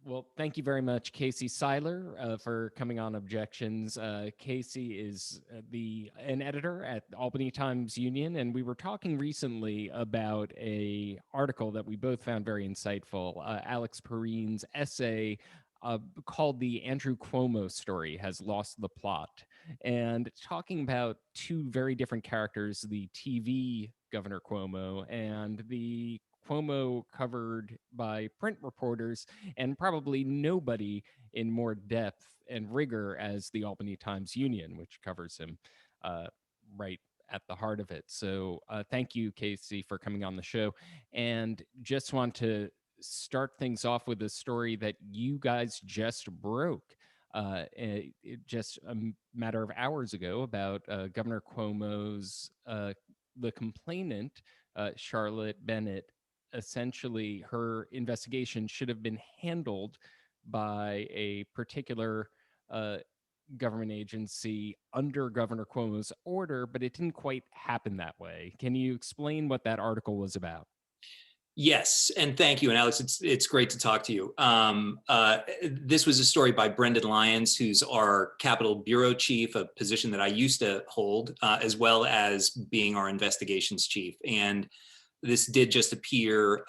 Well, thank you very much, Casey Seiler, for coming on Objections. Casey is an editor at the Albany Times Union, and we were talking recently about a article that we both found very insightful. Alex Perrine's essay called "The Andrew Cuomo Story Has Lost the Plot," and talking about two very different characters: the TV Governor Cuomo and the Cuomo covered by print reporters, and probably nobody in more depth and rigor as the Albany Times Union, which covers him uh, right at the heart of it. So thank you, Casey, for coming on the show. And just want to start things off with a story that you guys just broke. Just a matter of hours ago about Governor Cuomo's, the complainant, Charlotte Bennett. Essentially, her investigation should have been handled by a particular uh, government agency under Governor Cuomo's order, but it didn't quite happen that way. Can you explain what that article was about? Yes, and thank you. And Alex, it's great to talk to you. This was a story by Brendan Lyons, who's our Capitol Bureau Chief, a position that I used to hold, as well as being our investigations chief. And this did just appear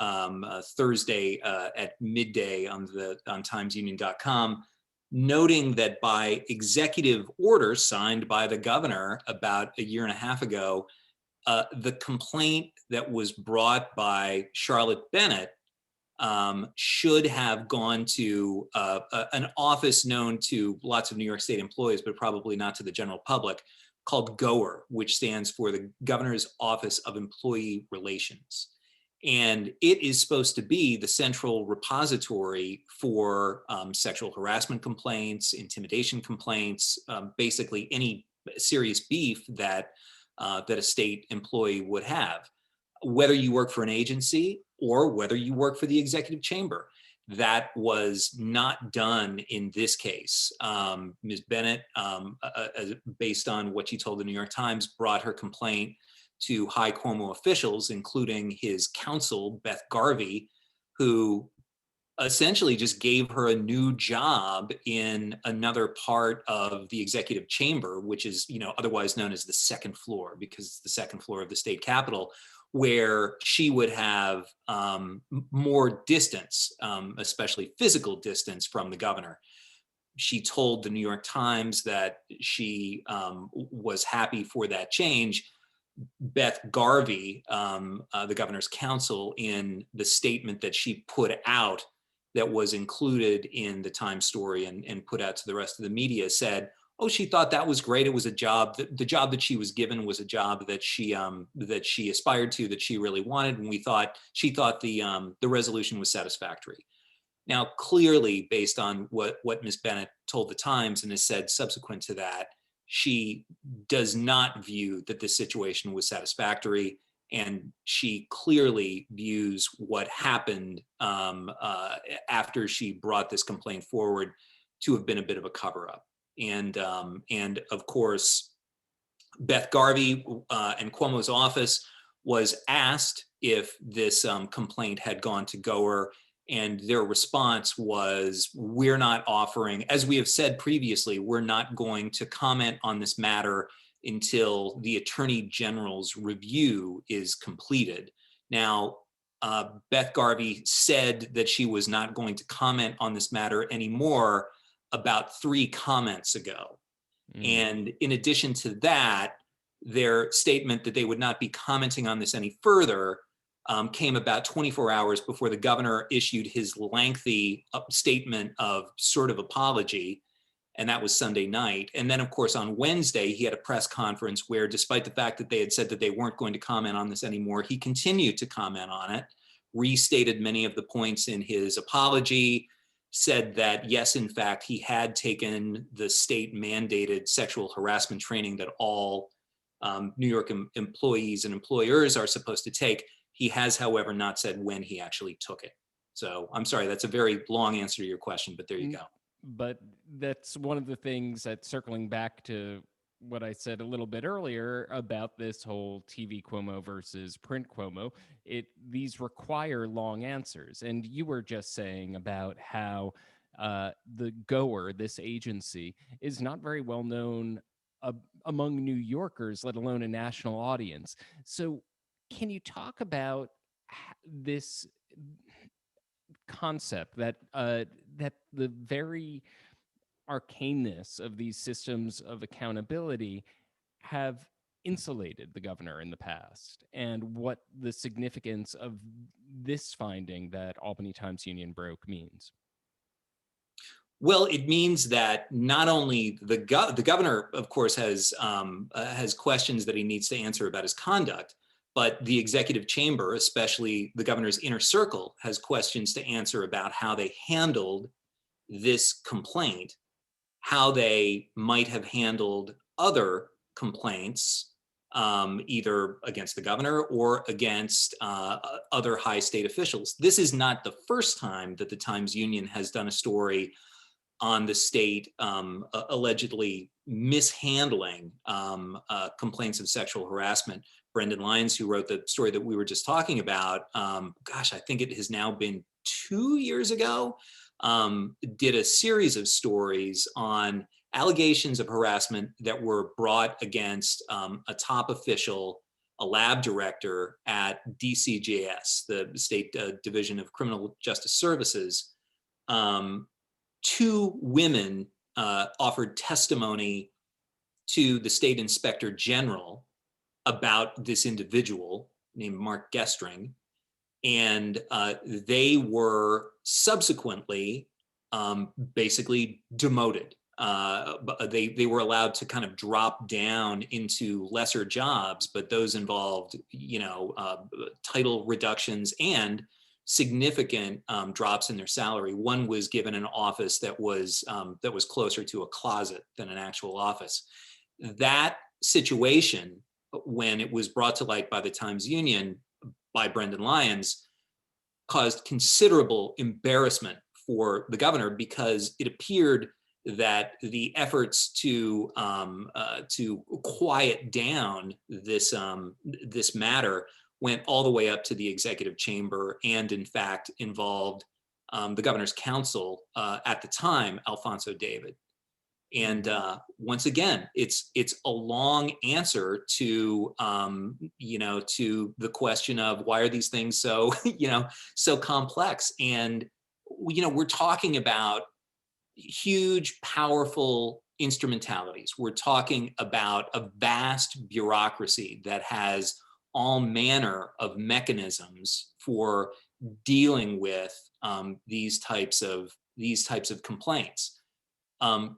Thursday at midday on timesunion.com, noting that by executive order signed by the governor about a year and a half ago, the complaint that was brought by Charlotte Bennett should have gone to an office known to lots of New York State employees, but probably not to the general public, called GOER, which stands for the Governor's Office of Employee Relations. And it is supposed to be the central repository for sexual harassment complaints, intimidation complaints, basically any serious beef that a state employee would have, whether you work for an agency or whether you work for the executive chamber. That was not done in this case. Ms. Bennett, based on what she told the New York Times, brought her complaint to high Cuomo officials, including his counsel, Beth Garvey, who essentially just gave her a new job in another part of the executive chamber, which is, otherwise known as the second floor, because it's the second floor of the state capitol, where she would have more distance, especially physical distance from the governor. She told the New York Times that she was happy for that change. Beth Garvey, the governor's counsel, in the statement that she put out that was included in the Times story and put out to the rest of the media, said, "Oh, she thought that was great. It was a job. The job that she was given was a job that she aspired to, that she really wanted, and she thought the resolution was satisfactory." Now, clearly, based on what Ms. Bennett told the Times and has said subsequent to that, she does not view that this situation was satisfactory. And she clearly views what happened after she brought this complaint forward to have been a bit of a cover-up. And of course, Beth Garvey and Cuomo's office was asked if this complaint had gone to GOER, and their response was, "We're not offering, as we have said previously, we're not going to comment on this matter until the Attorney General's review is completed." Now, Beth Garvey said that she was not going to comment on this matter anymore about 3 comments ago. And in addition to that, their statement that they would not be commenting on this any further came about 24 hours before the governor issued his lengthy statement of sort of apology. And that was Sunday night. And then, of course, on Wednesday, he had a press conference where, despite the fact that they had said that they weren't going to comment on this anymore, he continued to comment on it, restated many of the points in his apology, said that, yes, in fact, he had taken the state-mandated sexual harassment training that all New York employees and employers are supposed to take. He has, however, not said when he actually took it. So I'm sorry, that's a very long answer to your question, but there you go. But that's one of the things that, circling back to what I said a little bit earlier about this whole TV Cuomo versus print Cuomo. These require long answers, and you were just saying about how the Goer, this agency, is not very well known among New Yorkers, let alone a national audience. So, can you talk about this concept that the very arcaneness of these systems of accountability have insulated the governor in the past, and what the significance of this finding that Albany Times Union broke means? Well, it means that not only the governor, of course, has questions that he needs to answer about his conduct, but the executive chamber, especially the governor's inner circle, has questions to answer about how they handled this complaint, how they might have handled other complaints, either against the governor or against other high state officials. This is not the first time that the Times Union has done a story on the state allegedly mishandling complaints of sexual harassment. Brendan Lyons, who wrote the story that we were just talking about, I think it has now been 2 years ago, did a series of stories on allegations of harassment that were brought against a top official, a lab director at DCJS, the State Division of Criminal Justice Services. 2 women offered testimony to the state inspector general about this individual named Mark Gestring, and they were subsequently basically demoted. They were allowed to kind of drop down into lesser jobs, but those involved, title reductions and significant drops in their salary. One was given an office that was closer to a closet than an actual office. That situation, when it was brought to light by the Times Union by Brendan Lyons, caused considerable embarrassment for the governor, because it appeared that the efforts to quiet down this matter went all the way up to the executive chamber, and in fact involved the governor's counsel at the time, Alfonso David. And once again, it's a long answer to the question of why are these things so so complex. And we're talking about huge, powerful instrumentalities. We're talking about a vast bureaucracy that has all manner of mechanisms for dealing with these types of complaints.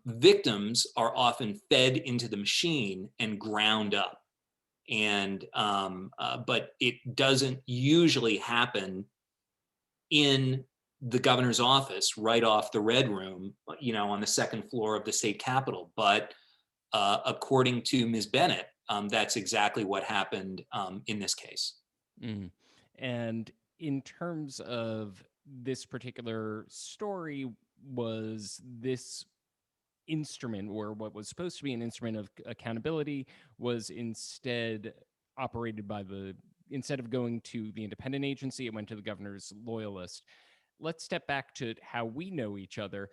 Victims are often fed into the machine and ground up, and but it doesn't usually happen in the governor's office right off the Red Room, on the second floor of the state capitol. But according to Ms. Bennett, that's exactly what happened in this case. Mm. And in terms of this particular story, was this instrument, or what was supposed to be an instrument of accountability, was instead operated by instead of going to the independent agency, it went to the governor's loyalist. Let's step back to how we know each other.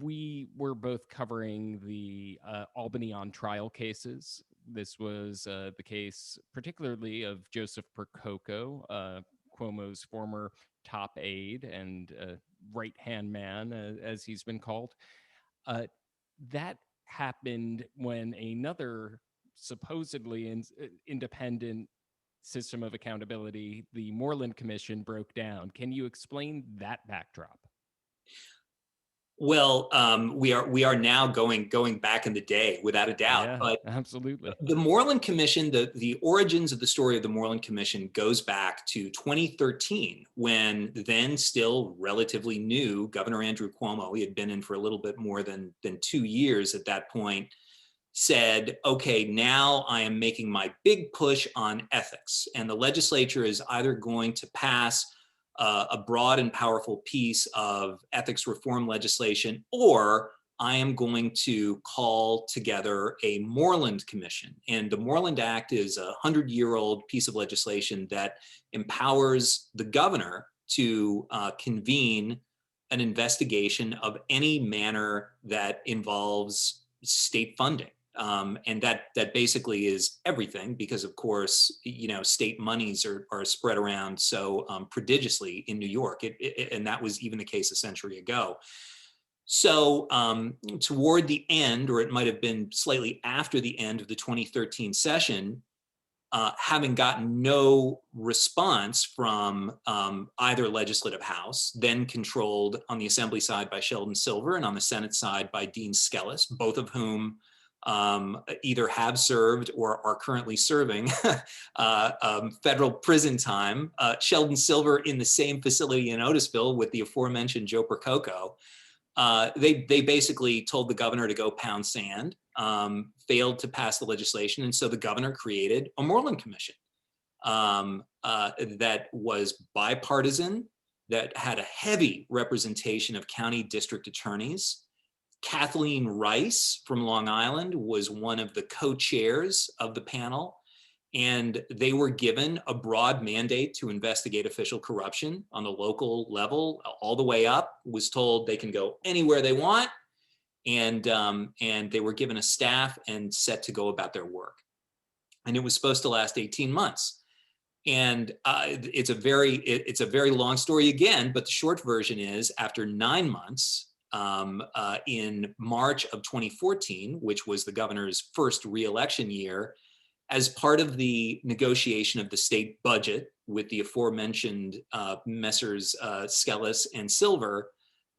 We were both covering the Albany on trial cases. This was the case particularly of Joseph Percoco, Cuomo's former top aide and right-hand man, as he's been called. That happened when another supposedly independent system of accountability, the Moreland Commission, broke down. Can you explain that backdrop? Well, we are now going back in the day, without a doubt. Yeah, but absolutely. The Moreland Commission, the origins of the story of the Moreland Commission goes back to 2013, when then still relatively new Governor Andrew Cuomo, he had been in for a little bit more than 2 years at that point, said, okay, now I am making my big push on ethics, and the legislature is either going to pass a broad and powerful piece of ethics reform legislation, or I am going to call together a Moreland Commission. And the Moreland Act is a 100-year-old piece of legislation that empowers the governor to convene an investigation of any manner that involves state funding. And that basically is everything, because of course, state monies are spread around so prodigiously in New York, and that was even the case a century ago. So toward the end, or it might have been slightly after the end of the 2013 session, having gotten no response from either legislative house, then controlled on the Assembly side by Sheldon Silver and on the Senate side by Dean Skelos, both of whom either have served or are currently serving federal prison time. Sheldon Silver in the same facility in Otisville with the aforementioned Joe Percoco. They basically told the governor to go pound sand, failed to pass the legislation, and so the governor created a Moreland Commission that was bipartisan, that had a heavy representation of county district attorneys. Kathleen Rice from Long Island was one of the co-chairs of the panel, and they were given a broad mandate to investigate official corruption on the local level, all the way up. Was told they can go anywhere they want, and they were given a staff and set to go about their work. And it was supposed to last 18 months. And it's a very long story again, but the short version is, after 9 months, in March of 2014, which was the governor's first re-election year, as part of the negotiation of the state budget with the aforementioned Messrs. Skelos and Silver,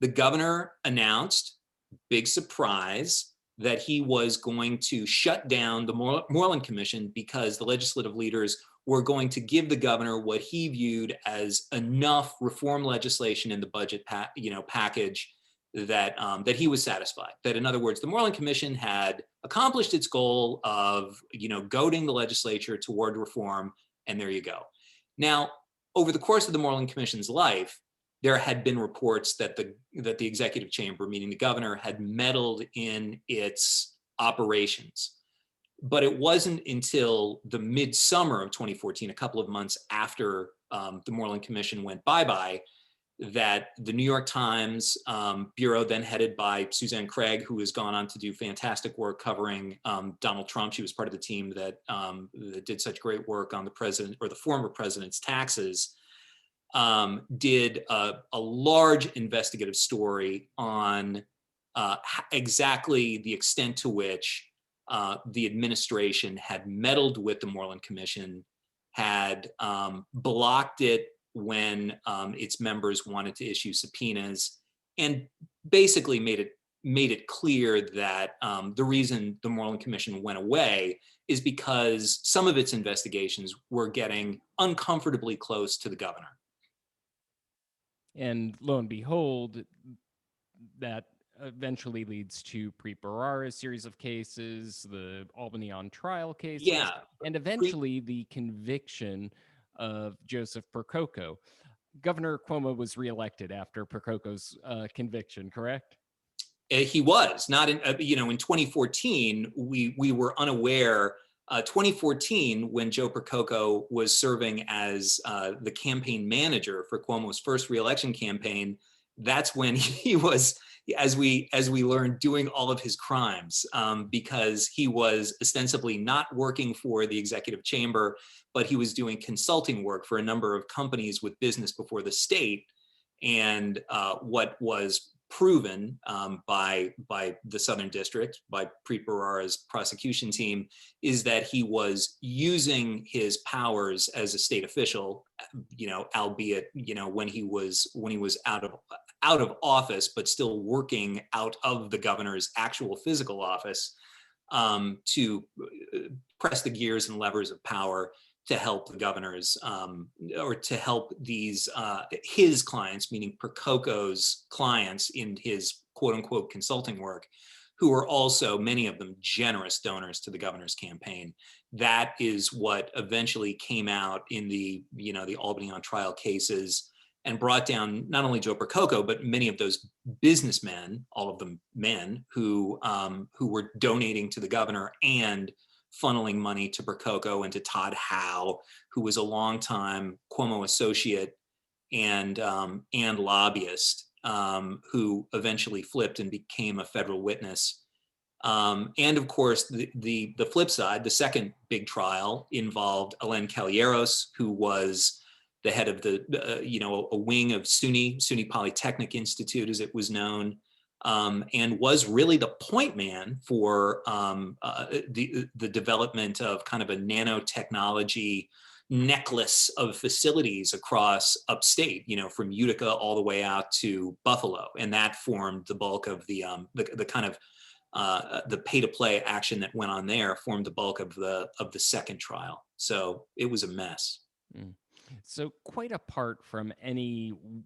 the governor announced, big surprise, that he was going to shut down the Moreland Commission because the legislative leaders were going to give the governor what he viewed as enough reform legislation in the budget package that he was satisfied. That, in other words, the Moreland Commission had accomplished its goal of goading the legislature toward reform, and there you go. Now, over the course of the Moreland Commission's life, there had been reports that the executive chamber, meaning the governor, had meddled in its operations. But it wasn't until the midsummer of 2014, a couple of months after the Moreland Commission went bye-bye, that the New York Times bureau, then headed by Suzanne Craig, who has gone on to do fantastic work covering Donald Trump. She was part of the team that did such great work on the president, or the former president's, taxes, did a large investigative story on exactly the extent to which the administration had meddled with the Moreland Commission, had blocked it when its members wanted to issue subpoenas, and basically made it clear that the reason the Moreland Commission went away is because some of its investigations were getting uncomfortably close to the governor. And lo and behold, that eventually leads to Preet-Bharara's series of cases, the Albany on trial cases, and eventually the conviction of Joseph Percoco. Governor Cuomo was reelected after Percoco's conviction, correct? He was not in, in 2014, we were unaware. 2014, when Joe Percoco was serving as the campaign manager for Cuomo's first reelection campaign, that's when he was, as we learned, doing all of his crimes, because he was ostensibly not working for the executive chamber, but he was doing consulting work for a number of companies with business before the state. And what was proven by the Southern District, by Preet-Bharara's prosecution team, is that he was using his powers as a state official, albeit when he was out of office, but still working out of the governor's actual physical office, to press the gears and levers of power to help the governors, or to help these his clients, meaning Percoco's clients in his quote unquote consulting work, who were also, many of them, generous donors to the governor's campaign. That is what eventually came out in the Albany on trial cases, and brought down not only Joe Percoco, but many of those businessmen, all of them men, who were donating to the governor and funneling money to Percoco and to Todd Howe, who was a longtime Cuomo associate and lobbyist, who eventually flipped and became a federal witness. And of course, the flip side, the second big trial involved Alen Caballeros, who was the head of a wing of SUNY Polytechnic Institute, as it was known, and was really the point man for the development of kind of a nanotechnology necklace of facilities across upstate, from Utica all the way out to Buffalo, and that formed the bulk of the kind of the pay-to-play action that went on there formed the bulk of the second trial. So it was a mess. Mm. So quite apart from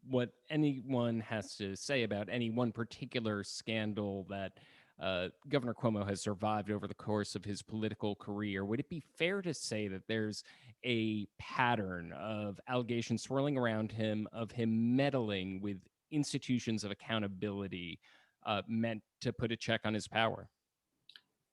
what anyone has to say about any one particular scandal that Governor Cuomo has survived over the course of his political career, would it be fair to say that there's a pattern of allegations swirling around him of him meddling with institutions of accountability meant to put a check on his power?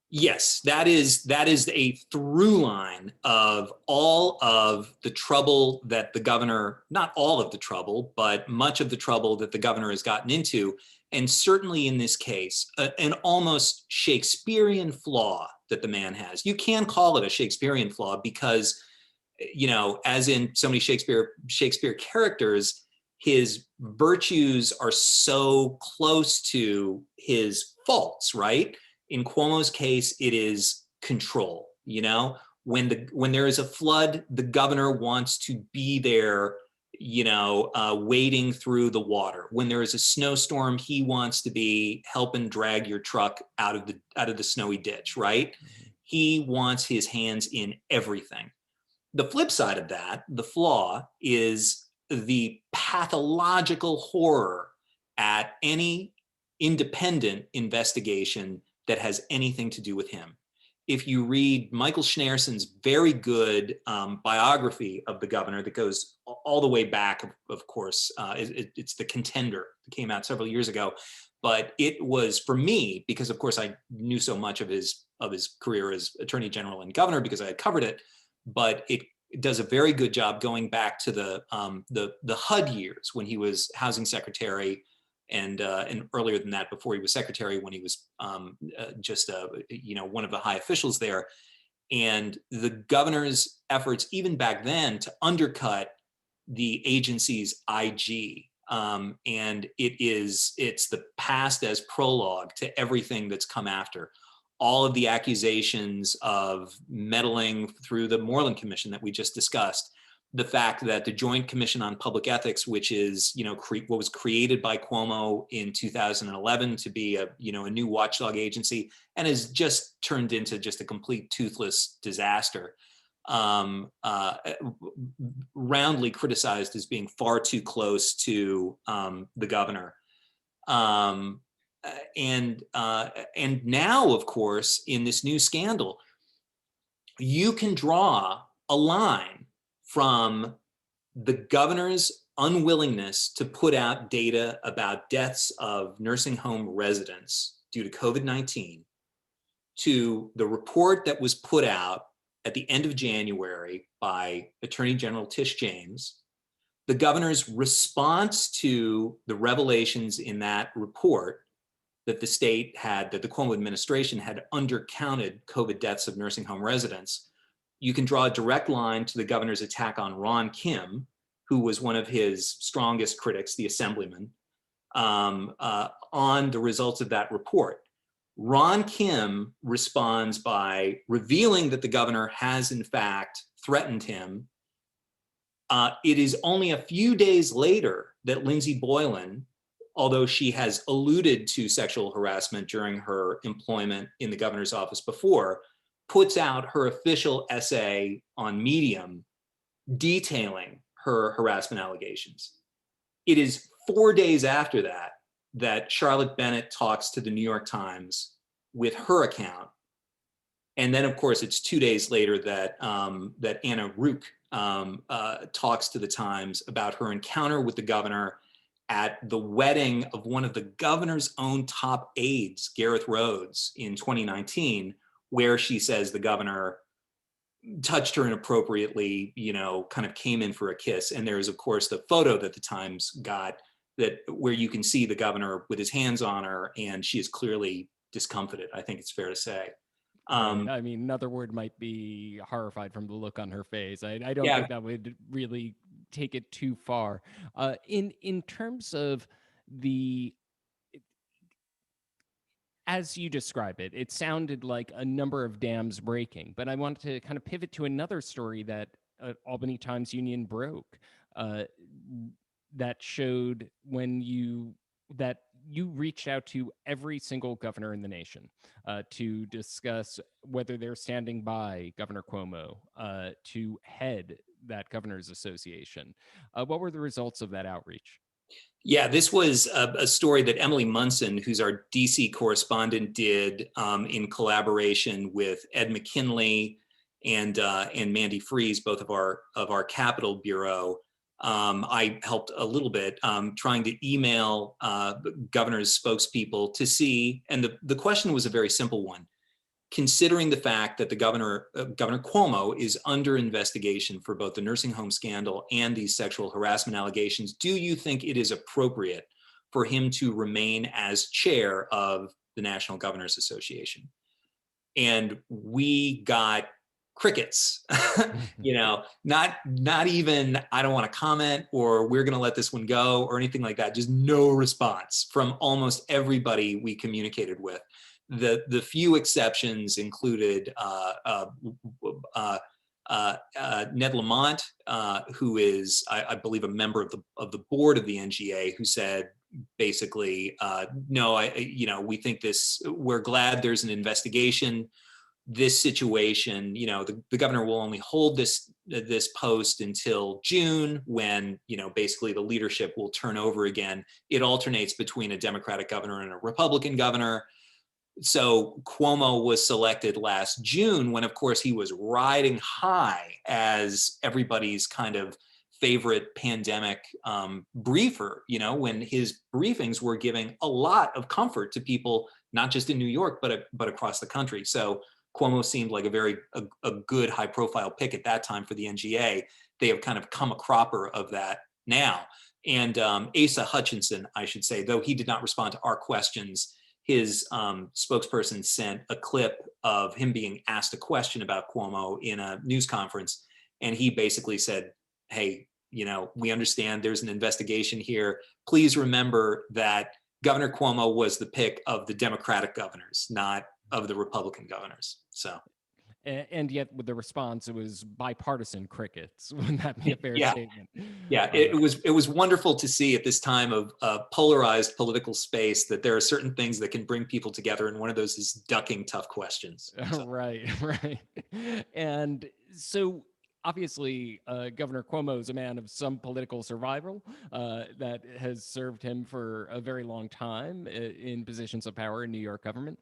Yes, that is a through line of all of the trouble that the governor, not all of the trouble, but much of the trouble that the governor has gotten into. And certainly in this case, an almost Shakespearean flaw that the man has. You can call it a Shakespearean flaw because, as in so many Shakespeare characters, his virtues are so close to his faults, right? In Cuomo's case, it is control. When there is a flood, the governor wants to be there, wading through the water. When there is a snowstorm, he wants to be helping drag your truck out of the snowy ditch, right? He wants his hands in everything. The flip side of that, the flaw, is the pathological horror at any independent investigation that has anything to do with him. If you read Michael Schneerson's very good biography of the governor that goes all the way back, of course, it's The Contender that came out several years ago. But it was, for me, because of course I knew so much of his career as attorney general and governor because I had covered it, but it does a very good job going back to the HUD years when he was housing secretary, and earlier than that, before he was secretary, when he was just one of the high officials there. And the governor's efforts, even back then, to undercut the agency's IG. And it's the past as prologue to everything that's come after. All of the accusations of meddling through the Moreland Commission that we just discussed, the fact that the Joint Commission on Public Ethics, which is what was created by Cuomo in 2011 to be a new watchdog agency, and has just turned into just a complete toothless disaster, roundly criticized as being far too close to the governor. And now, of course, in this new scandal, you can draw a line from the governor's unwillingness to put out data about deaths of nursing home residents due to COVID-19 to the report that was put out at the end of January by Attorney General Tish James, the governor's response to the revelations in that report that the Cuomo administration had undercounted COVID deaths of nursing home residents. You can draw a direct line to the governor's attack on Ron Kim, who was one of his strongest critics, the assemblyman, on the results of that report. Ron Kim responds by revealing that the governor has, in fact, threatened him. It is only a few days later that Lindsey Boylan, although she has alluded to sexual harassment during her employment in the governor's office before, puts out her official essay on Medium detailing her harassment allegations. It is 4 days after that Charlotte Bennett talks to the New York Times with her account. And then, of course, it's 2 days later that Anna Rook talks to the Times about her encounter with the governor at the wedding of one of the governor's own top aides, Gareth Rhodes, in 2019, where she says the governor touched her inappropriately, kind of came in for a kiss. And there's, of course, the photo that the Times got where you can see the governor with his hands on her, and she is clearly discomfited. I think it's fair to say. Right. I mean, another word might be horrified from the look on her face. I don't Yeah, think that would really take it too far. In terms of the, as you describe it, it sounded like a number of dams breaking. But I wanted to kind of pivot to another story that Albany Times Union broke, uh, that showed that you reached out to every single governor in the nation to discuss whether they're standing by Governor Cuomo to head that governors association. What were the results of that outreach? Yeah, this was a story that Emily Munson, who's our DC correspondent, did in collaboration with Ed McKinley and Mandy Freeze, both of our Capitol Bureau. I helped a little bit trying to email governor's spokespeople to see, and the question was a very simple one. Considering the fact that the Governor Cuomo is under investigation for both the nursing home scandal and these sexual harassment allegations, do you think it is appropriate for him to remain as chair of the National Governors Association? And we got crickets, not even, I don't want to comment, or we're going to let this one go, or anything like that. Just no response from almost everybody we communicated with. The few exceptions included Ned Lamont, who is, I believe, a member of the board of the NGA, who said basically, no, we think we're glad there's an investigation. This situation, the governor will only hold this post until June, when basically the leadership will turn over again. It alternates between a Democratic governor and a Republican governor. So Cuomo was selected last June, when, of course, he was riding high as everybody's kind of favorite pandemic briefer, when his briefings were giving a lot of comfort to people, not just in New York, but across the country. So Cuomo seemed like a good high profile pick at that time for the NGA. They have kind of come a cropper of that now. And Asa Hutchinson, I should say, though he did not respond to our questions, his spokesperson sent a clip of him being asked a question about Cuomo in a news conference. And he basically said, hey, we understand there's an investigation here. Please remember that Governor Cuomo was the pick of the Democratic governors, not of the Republican governors. So. And yet, with the response, it was bipartisan crickets. Wouldn't that be a fair statement? Yeah, it was wonderful to see at this time of polarized political space that there are certain things that can bring people together, and one of those is ducking tough questions. So. Right. And so, obviously, Governor Cuomo is a man of some political survival that has served him for a very long time in positions of power in New York government.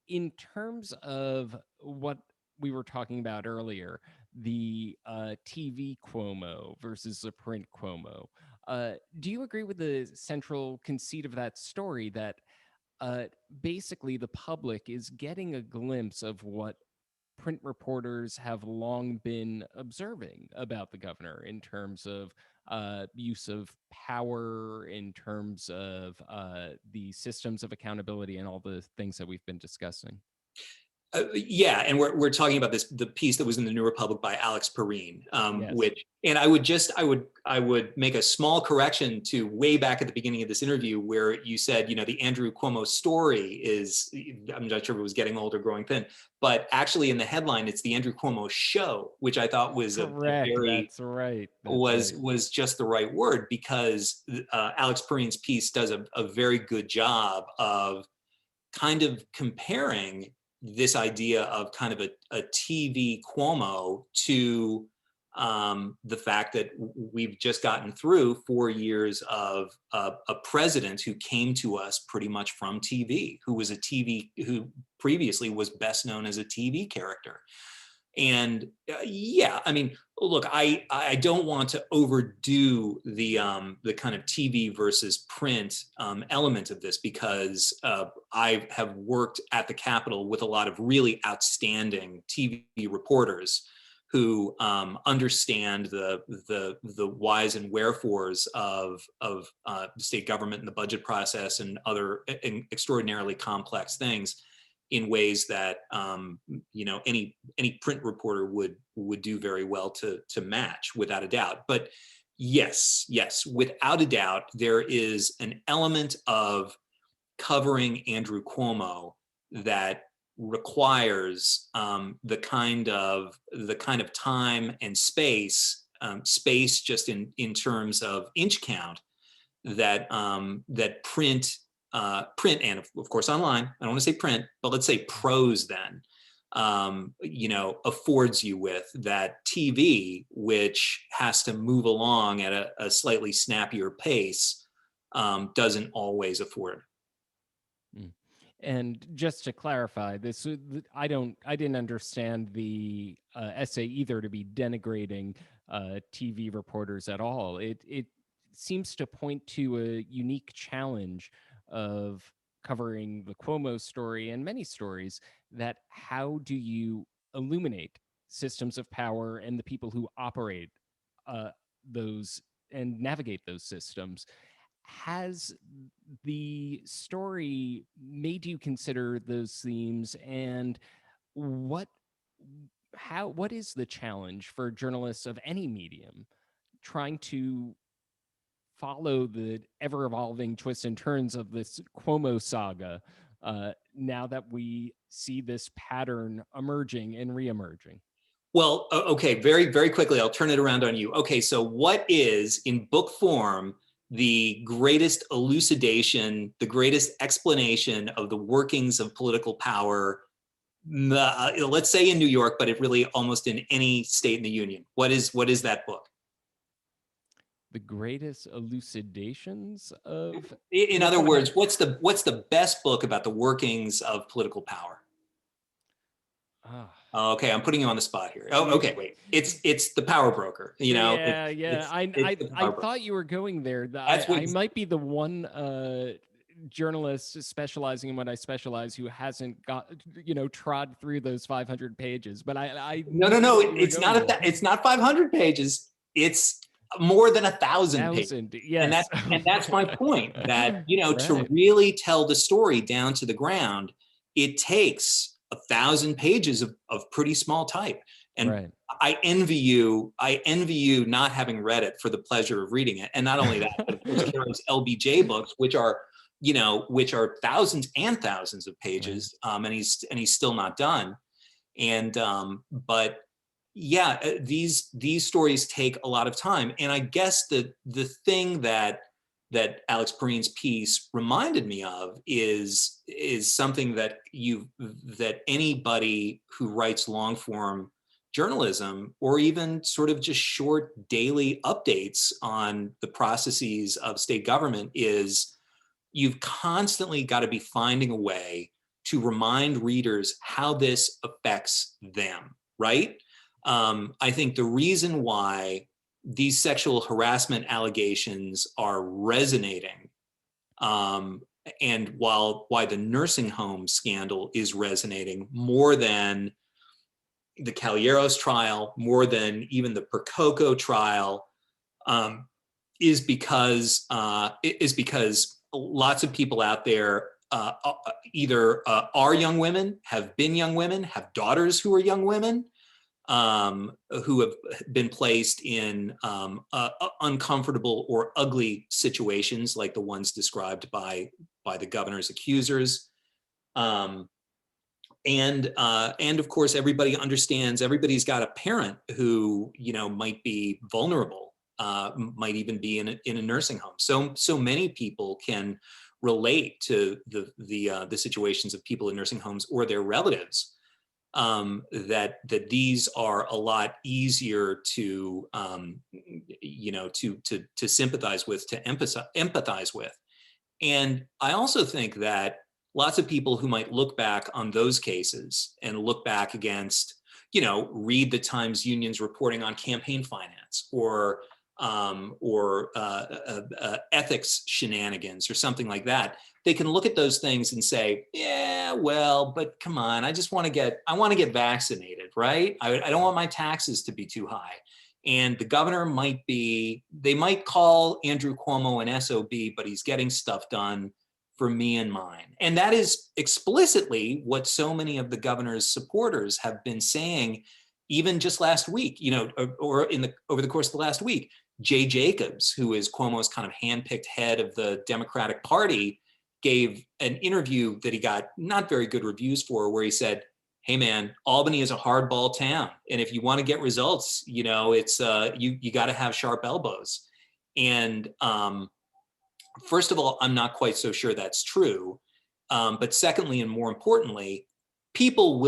In terms of what we were talking about earlier, the TV Cuomo versus the print Cuomo, do you agree with the central conceit of that story, that basically the public is getting a glimpse of what print reporters have long been observing about the governor in terms of use of power, in terms of the systems of accountability, and all the things that we've been discussing? Yeah, and we're talking about the piece that was in the New Republic by Alex Perrine, Yes. which, and I would make a small correction to way back at the beginning of this interview, where you said, the Andrew Cuomo story is, I'm not sure if it was getting old or growing thin, but actually in the headline it's the Andrew Cuomo show, which I thought was Correct. That's right. was just the right word, because Alex Perrine's piece does a very good job of kind of comparing this idea of kind of a TV Cuomo to the fact that we've just gotten through 4 years of a president who came to us pretty much from TV, who previously was best known as a TV character. And yeah, I mean, look, I don't want to overdo the kind of TV versus print element of this, because I have worked at the Capitol with a lot of really outstanding TV reporters who understand the whys and wherefores of the state government and the budget process and other extraordinarily complex things in ways that any print reporter would do very well to match, without a doubt. But yes, without a doubt, there is an element of covering Andrew Cuomo that requires the kind of time and space just in terms of inch count that that print and of course online, I don't want to say print, but let's say prose then, affords you with, that TV, which has to move along at a slightly snappier pace, doesn't always afford. And just to clarify, I didn't understand the essay either to be denigrating TV reporters at all. It seems to point to a unique challenge of covering the Cuomo story and many stories, that how do you illuminate systems of power and the people who operate those and navigate those systems? Has the story made you consider those themes, and what is the challenge for journalists of any medium trying to follow the ever-evolving twists and turns of this Cuomo saga, now that we see this pattern emerging and reemerging? Well, okay, very, very quickly, I'll turn it around on you. Okay, so what is, in book form, the greatest elucidation, the greatest explanation of the workings of political power, let's say in New York, but it really almost in any state in the Union? What is that book? The greatest elucidations of... In other words, what's the best book about the workings of political power? Okay, I'm putting you on the spot here. Oh, okay, wait. It's The Power Broker. Yeah. I thought you were going there. I might be the one journalist specializing in what I specialize who hasn't got trod through those 500 pages. But no. It's not 500 pages. It's more than 1,000 pages. Yes. And that's my point. That right. To really tell the story down to the ground, it takes 1,000 pages of pretty small type. And right. I envy you not having read it for the pleasure of reading it. And not only that, but of course Caro's LBJ books, which are thousands and thousands of pages, right. And he's still not done. And but yeah, these stories take a lot of time. And I guess the thing that Alex Perrine's piece reminded me of is something that anybody who writes long form journalism, or even sort of just short daily updates on the processes of state government, is you've constantly got to be finding a way to remind readers how this affects them, right? I think the reason why these sexual harassment allegations are resonating, and why the nursing home scandal is resonating more than the Calieros trial, more than even the Percoco trial, is because lots of people out there either are young women, have been young women, have daughters who are young women, who have been placed in uncomfortable or ugly situations like the ones described by the governor's accusers. And of course, everybody understands, everybody's got a parent who, might be vulnerable, might even be in a nursing home. So many people can relate to the situations of people in nursing homes or their relatives. That these are a lot easier to sympathize with, to empathize with. And I also think that lots of people who might look back on those cases and look back against, read the Times Union's reporting on campaign finance or ethics shenanigans or something like that. They can look at those things and say, yeah, well, but come on, I want to get vaccinated, right? I don't want my taxes to be too high. And the governor they might call Andrew Cuomo an SOB, but he's getting stuff done for me and mine. And that is explicitly what so many of the governor's supporters have been saying, even just last week, or over the course of the last week. Jay Jacobs, who is Cuomo's kind of handpicked head of the Democratic Party, gave an interview that he got not very good reviews for, where he said, hey man, Albany is a hardball town. And if you want to get results, it's you got to have sharp elbows. And first of all, I'm not quite so sure that's true. But secondly, and more importantly, people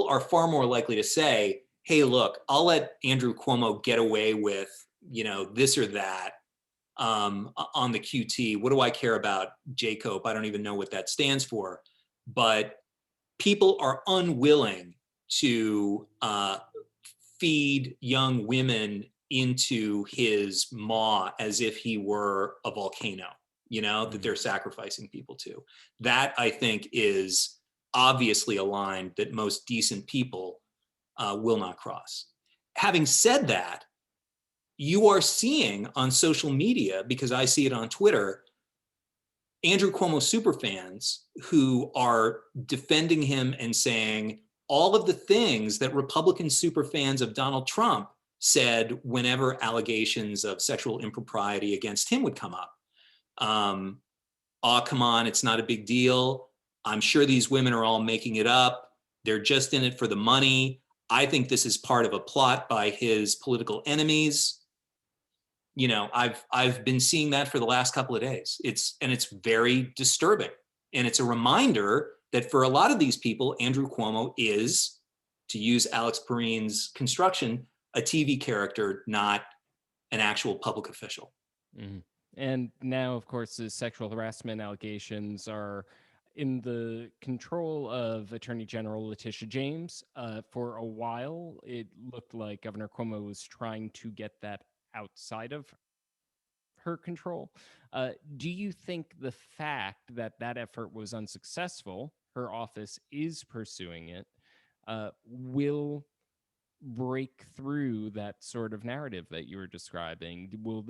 are far more likely to say, hey, look, I'll let Andrew Cuomo get away with, this or that on the QT. What do I care about JCOPE? I don't even know what that stands for. But people are unwilling to feed young women into his maw as if he were a volcano, that they're sacrificing people to. That, I think, is obviously a line that most decent people will not cross. Having said that, you are seeing on social media, because I see it on Twitter, Andrew Cuomo superfans who are defending him and saying all of the things that Republican superfans of Donald Trump said whenever allegations of sexual impropriety against him would come up. Oh, come on, it's not a big deal. I'm sure these women are all making it up. They're just in it for the money. I think this is part of a plot by his political enemies. I've been seeing that for the last couple of days. It's very disturbing. And it's a reminder that for a lot of these people, Andrew Cuomo is, to use Alex Perrine's construction, a TV character, not an actual public official. Mm-hmm. And now, of course, the sexual harassment allegations are in the control of Attorney General Letitia James. For a while, it looked like Governor Cuomo was trying to get that outside of her control. Do you think the fact that that effort was unsuccessful, her office is pursuing it, will break through that sort of narrative that you were describing? Will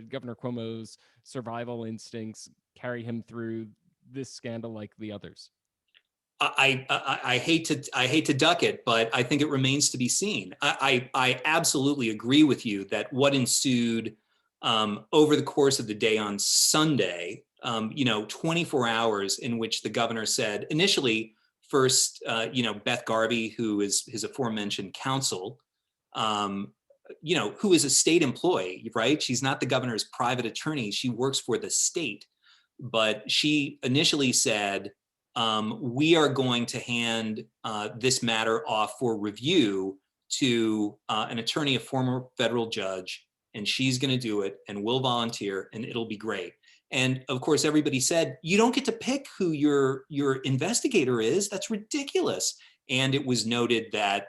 Governor Cuomo's survival instincts carry him through this scandal like the others? I hate to duck it, but I think it remains to be seen. I absolutely agree with you that what ensued over the course of the day on Sunday, 24 hours in which the governor said initially, first, Beth Garvey, who is his aforementioned counsel, who is a state employee, right? She's not the governor's private attorney. She works for the state. But she initially said, we are going to hand this matter off for review to an attorney, a former federal judge, and she's going to do it, and we'll volunteer, and it'll be great. And of course, everybody said, you don't get to pick who your investigator is. That's ridiculous. And it was noted that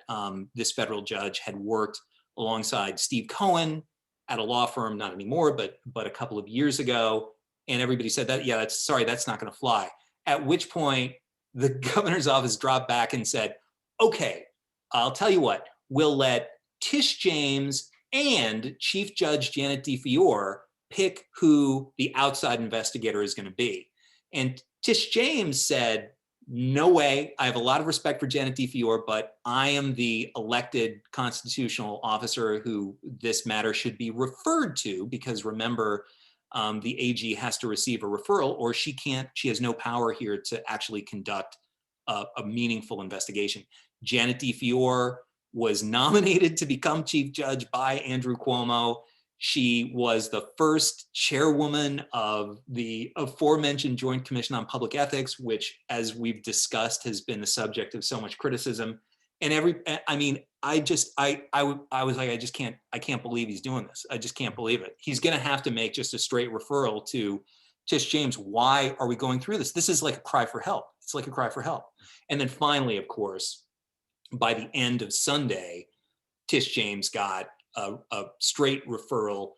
this federal judge had worked alongside Steve Cohen at a law firm, not anymore, but a couple of years ago. And everybody said that, yeah, that's not going to fly. At which point the governor's office dropped back and said, okay, I'll tell you what, we'll let Tish James and Chief Judge Janet DeFiore pick who the outside investigator is going to be. And Tish James said, no way. I have a lot of respect for Janet DeFiore, but I am the elected constitutional officer who this matter should be referred to, because remember, the AG has to receive a referral, or she has no power here to actually conduct a meaningful investigation. Janet DeFiore was nominated to become chief judge by Andrew Cuomo. She was the first chairwoman of the aforementioned Joint Commission on Public Ethics, which, as we've discussed, has been the subject of so much criticism. And I was like, I can't believe he's doing this. I just can't believe it. He's going to have to make just a straight referral to Tish James, why are we going through this? This is like a cry for help. It's like a cry for help. And then finally, of course, by the end of Sunday, Tish James got a straight referral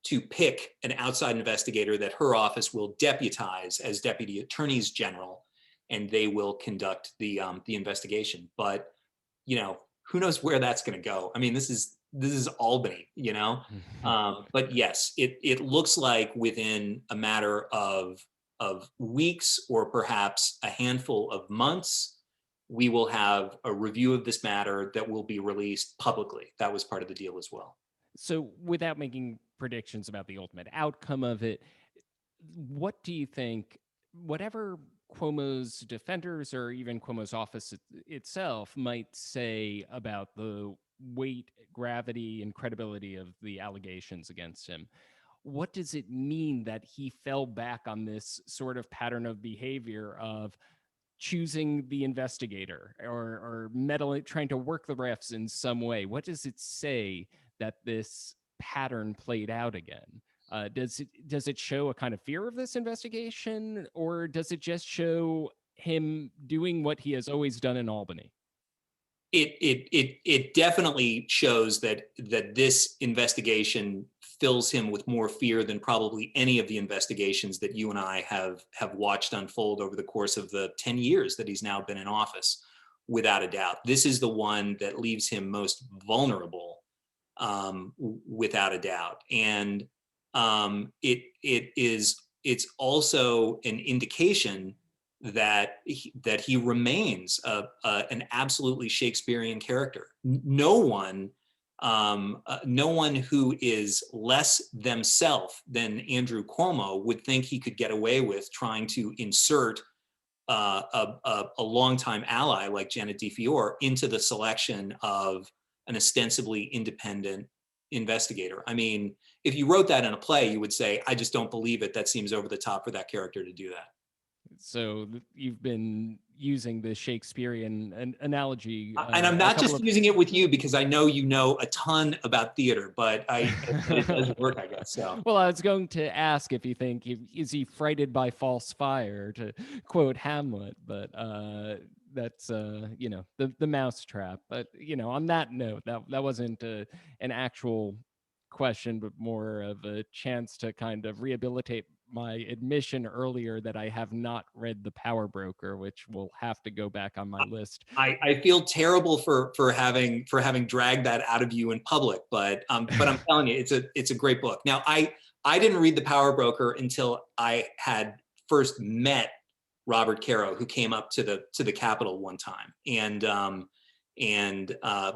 to pick an outside investigator that her office will deputize as deputy attorneys general, and they will conduct the investigation. But who knows where that's going to go? I mean, this is Albany, but yes, it looks like within a matter of weeks or perhaps a handful of months, we will have a review of this matter that will be released publicly. That was part of the deal as well. So, without making predictions about the ultimate outcome of it, what do you think, whatever Cuomo's defenders or even Cuomo's office itself might say about the weight, gravity, and credibility of the allegations against him, what does it mean that he fell back on this sort of pattern of behavior of choosing the investigator or meddling, trying to work the refs in some way? What does it say that this pattern played out again? Does it show a kind of fear of this investigation, or does it just show him doing what he has always done in Albany? It definitely shows that this investigation fills him with more fear than probably any of the investigations that you and I have watched unfold over the course of the 10 years that he's now been in office. Without a doubt, this is the one that leaves him most vulnerable, without a doubt. And it's also an indication that he remains an absolutely Shakespearean character. No one who is less themselves than Andrew Cuomo would think he could get away with trying to insert a longtime ally like Janet DeFiore into the selection of an ostensibly independent investigator. I mean, if you wrote that in a play, you would say, I just don't believe it. That seems over the top for that character to do that. So you've been using the Shakespearean analogy. And I'm not just using it with you because I know you know a ton about theater, but it does work, I guess. So. Well, I was going to ask if you think, is he frighted by false fire, to quote Hamlet, but that's the mousetrap. But on that note, that wasn't an actual question, but more of a chance to kind of rehabilitate my admission earlier that I have not read The Power Broker, which will have to go back on my list. I feel terrible for having dragged that out of you in public, but I'm telling you, it's a great book. Now, I didn't read The Power Broker until I had first met Robert Caro, who came up to the Capitol one time,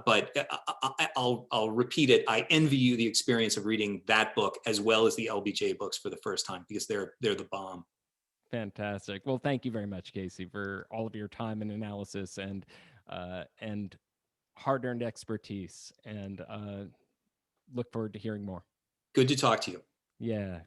but I'll repeat it. I envy you the experience of reading that book as well as the LBJ books for the first time, because they're the bomb. Fantastic. Well, thank you very much, Casey, for all of your time and analysis and hard-earned expertise. And look forward to hearing more. Good to talk to you. Yeah.